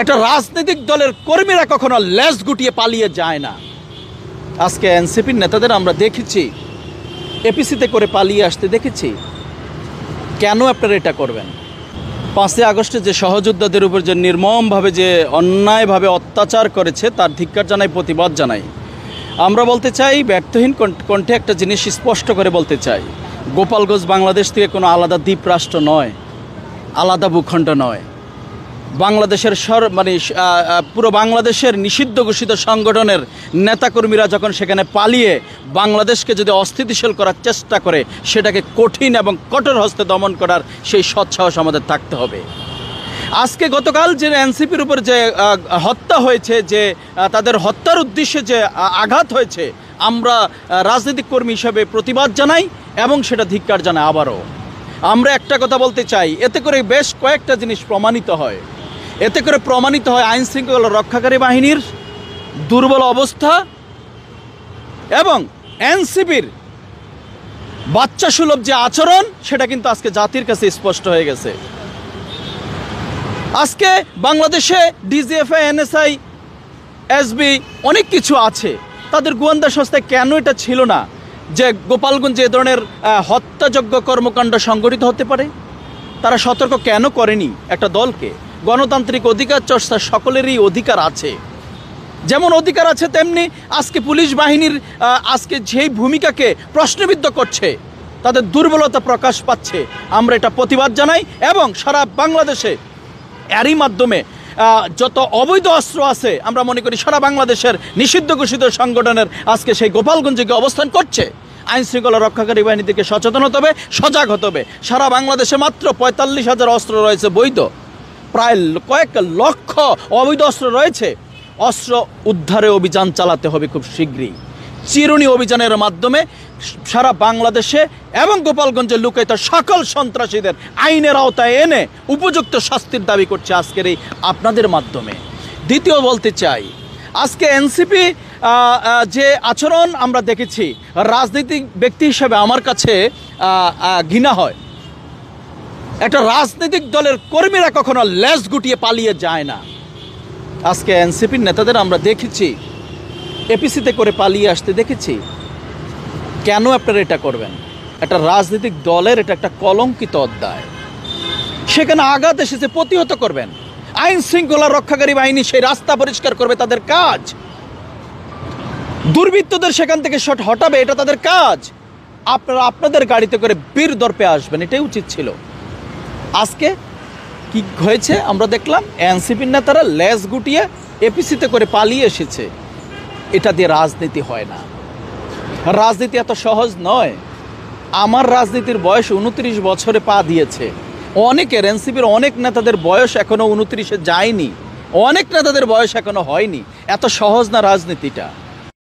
একটা রাজনৈতিক দলের কর্মীরা কখনো লেজ গুটিয়ে পালিয়ে যায় না। আজকে এনসিপির নেতাদের আমরা দেখেছি এপিসিতে করে পালিয়ে আসতে দেখেছি। কেন আপনারা এটা করবেন? 5ই আগস্টে যে সহযোদ্ধাদের উপর যে নির্মমভাবে যে অন্যায়ভাবে অত্যাচার করেছে তার ধিক্কার জানাই, প্রতিবাদ জানাই। আমরা বলতে চাই, ব্যর্থহীন কণ্ঠে একটা জিনিস স্পষ্ট করে বলতে চাই, গোপালগঞ্জ বাংলাদেশ থেকে কোনো আলাদা দ্বীপ রাষ্ট্র নয়, আলাদা ভূখণ্ড নয়। বাংলাদেশের পুরো বাংলাদেশের নিষিদ্ধ ঘোষিত সংগঠনের নেতাকর্মীরা যখন সেখানে পালিয়ে বাংলাদেশকে যদি অস্থিতিশীল করার চেষ্টা করে, সেটাকে কঠিন এবং কঠোর হস্তে দমন করার সেই সৎসাহস আমাদের থাকতে হবে। আজকে গতকাল যে এনসিপির উপর যে হত্যা হয়েছে, যে তাদের হত্যার উদ্দেশ্যে যে আঘাত হয়েছে, আমরা রাজনৈতিক কর্মী হিসাবে প্রতিবাদ জানাই এবং সেটা ধিক্কার জানাই। আবারও আমরা একটা কথা বলতে চাই, এতে করে বেশ কয়েকটা জিনিস প্রমাণিত হয়। এতে করে প্রমাণিত হয় আইন শৃঙ্খলা রক্ষাকারী বাহিনীর দুর্বল অবস্থা এবং এনসিপির বাচ্চা সুলভ যে আচরণ, সেটা কিন্তু আজকে জাতির কাছে স্পষ্ট হয়ে গেছে। আজকে বাংলাদেশে ডিজিএফআই, এনএসআই, এসবি অনেক কিছু আছে, তাদের গোয়েন্দা সংস্থায় কেন এটা ছিল না যে গোপালগঞ্জে এ ধরনের হত্যাযোগ্য কর্মকাণ্ড সংঘটিত হতে পারে? তারা সতর্ক কেন করেনি একটা দলকে? গণতান্ত্রিক অধিকার চর্চা সকলেরই অধিকার আছে, যেমন অধিকার আছে তেমনি আজকে পুলিশ বাহিনীর আজকে যেই ভূমিকাকে প্রশ্নবিদ্ধ করছে, তাদের দুর্বলতা প্রকাশ পাচ্ছে। আমরা এটা প্রতিবাদ জানাই এবং সারা বাংলাদেশে এরই মাধ্যমে যত অবৈধ অস্ত্র আছে, আমরা মনে করি সারা বাংলাদেশের নিষিদ্ধ ঘোষিত সংগঠনের আজকে সেই গোপালগঞ্জে গিয়ে অবস্থান করছে। আইন শৃঙ্খলা রক্ষাকারী বাহিনী থেকে সচেতন হতে হবে, সজাগ হতে হবে। সারা বাংলাদেশে মাত্র 45,000 অস্ত্র রয়েছে বৈধ, প্রায় কয়েক লক্ষ অবৈধ অস্ত্র রয়েছে। অস্ত্র উদ্ধারে অভিযান চালাতে হবে খুব শীঘ্রই। চিরুনি অভিযানের মাধ্যমে সারা বাংলাদেশে এবং গোপালগঞ্জে লুকায়িত সকল সন্ত্রাসীদের আইনের আওতায় এনে উপযুক্ত শাস্তির দাবি করছে আজকের এই আপনাদের মাধ্যমে। দ্বিতীয় বলতে চাই, আজকে এনসিপি যে আচরণ আমরা দেখেছি, রাজনৈতিক ব্যক্তি হিসেবে আমার কাছে ঘৃণা হয়। একটা রাজনৈতিক দলের কর্মীরা কখনো লেজ গুটিয়ে পালিয়ে যায় না। আজকে এনসিপির নেতাদের আমরা দেখেছি এপিসিতে করে পালিয়ে আসতে দেখেছি। কেন আপনারা এটা করবেন? একটা রাজনৈতিক দলের এটা একটা কলঙ্কিত অধ্যায়। সেখানে আঘাত এসেছে, প্রতিহত করবেন। আইন শৃঙ্খলা রক্ষাকারী বাহিনী সেই রাস্তা পরিষ্কার করবে, তাদের কাজ। দুর্বৃত্তদের সেখান থেকে হটাবে, এটা তাদের কাজ। আপনারা আপনাদের গাড়িতে করে বীর দর্পে আসবেন, এটাই উচিত ছিল। আজকে কি হয়েছে আমরা দেখলাম, এনসিপির নেতারা লেজ গুটিয়ে এপিসিতে করে পালিয়ে এসেছে। এটা দিয়ে রাজনীতি হয় না, রাজনীতি এত সহজ নয়। আমার রাজনীতির বয়স 29 বছরে পা দিয়েছে। অনেকের, এনসিপির অনেক নেতাদের বয়স এখনো 29-এ যায়নি, অনেক নেতাদের বয়স এখনো হয়নি। এত সহজ না রাজনীতিটা।